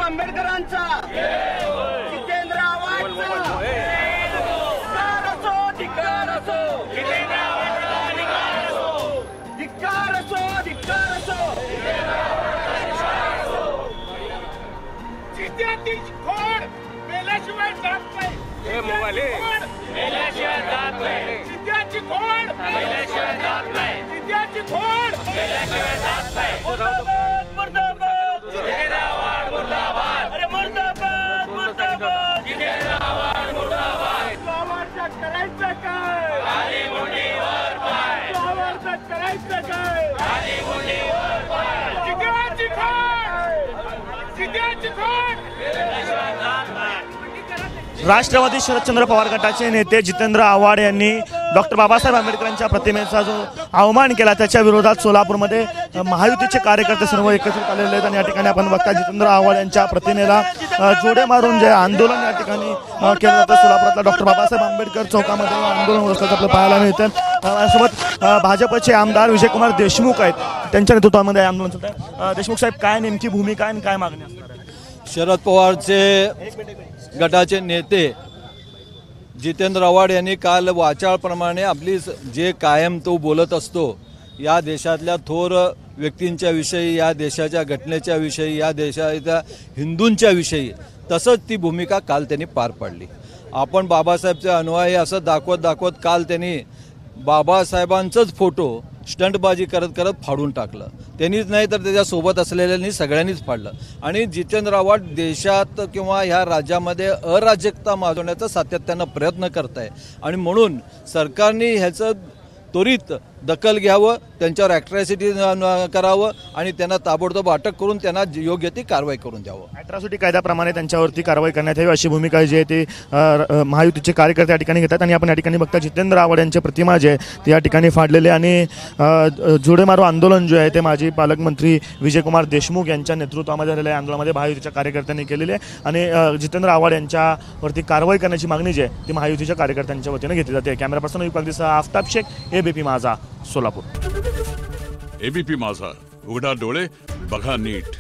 आंबेडकरांचा, जितेंद्र आव्हाडचा धिक्कार असो, जितेंद्र आव्हाडचा धिक्कार असो, धिक्कार असो. जित्याची खोड मेल्याशिवाय जात नाही. मेल्याशिवाय जात नाही. जित्याची खोड मेल्याशिवाय जात नाही. जित्याची खोड मेल्याशिवाय जात नाही. मुर्दाबाद, मुर्दाबाद, जितेंद्र आव्हाड मुर्दाबाद. अरे मुर्दाबाद, मुर्दाबाद, जितेंद्र आव्हाड मुर्दाबाद. आव्हाडचं करायचं काय? खाली मुंडीवर पाय, आव्हाडचं करायचं काय? खाली मुंडीवर पाय. जित्याची खोड जित्याची खोड मेल्याशिवाय जात नाही. राष्ट्रवादी शरदचंद्र पवार गटाचे नेते जितेंद्र आव्हाड यांनी डॉक्टर बाबासाहेब आंबेडकरांच्या प्रतिमेचा जो अवमान केला त्याच्या विरोधात सोलापूरमध्ये महायुतीचे कार्यकर्ते सर्व एकत्रित आलेले आहेत. आणि या ठिकाणी आपण बघता जितेंद्र आव्हाड यांच्या प्रतिमेला जोडे मारून जे आंदोलन या ठिकाणी केलं जातं. सोलापुरातल्या डॉक्टर बाबासाहेब आंबेडकर चौकामध्ये आंदोलन होत असल्याचं आपल्याला पाहायला मिळतं. सोबत भाजपचे आमदार विजयकुमार देशमुख आहेत, त्यांच्या नेतृत्वामध्ये आंदोलन सुरू आहे. देशमुख साहेब, काय नेमकी भूमिका आणि काय मागणी असणार आहे? शरद पवारचे गटाचे नेते जितेंद्र आव्हाड यांनी काल वाचाळप्रमाणे आपली जे कायम तो बोलत असतो या देशातल्या थोर व्यक्तींच्या विषयी, या देशाच्या घटनेच्या विषयी, या देशाच्या हिंदूंच्या विषयी, तसंच ती भूमिका काल त्यांनी पार पाडली. आपण बाबासाहेबचे अनुयायी असं दाखवत काल त्यांनी बाबासाहेबांचंच फोटो स्टंटबाजी करत करत फाडून टाकलं. त्यांनीच नाही तर त्याच्यासोबत असलेल्यांनी सगळ्यांनीच फाडलं. आणि जितेंद्र आव्हाड देशात किंवा ह्या राज्यामध्ये अराजकता माजवण्याचा सातत्यानं प्रयत्न करत आहे. आणि म्हणून सरकारने ह्याचं त्वरित दखल घ्यावं, त्यांच्यावर ॲट्रॉसिटी करावं आणि त्यांना ताबडतोब अटक करून त्यांना योग्य ती कारवाई करून द्यावं. ॲट्रॉसिटी कायद्याप्रमाणे त्यांच्यावरती कारवाई करण्यात यावी अशी भूमिका जी आहे ती महायुतीचे कार्यकर्ते या ठिकाणी घेतात. आणि आपण या ठिकाणी बघता जितेंद्र आव्हाड यांची प्रतिमा जी आहे ती या ठिकाणी फाडलेली आहे. आणि जोडे मारो आंदोलन जे आहे ते माजी पालकमंत्री विजयकुमार देशमुख यांच्या नेतृत्वामध्ये झालेल्या आंदोलनामध्ये महायुतीच्या कार्यकर्त्यांनी केलेली आहे. आणि जितेंद्र आव्हाड यांच्यावरती कारवाई करण्याची मागणी जी आहे ती महायुतीच्या कार्यकर्त्यांच्या वतीने घेतली जाते. कॅमेरा पर्सन युगदिसह आफताब शेख, एबीपी माझा, सोलापूर. एबीपी माझा, उघडा डोळे बघा नीट.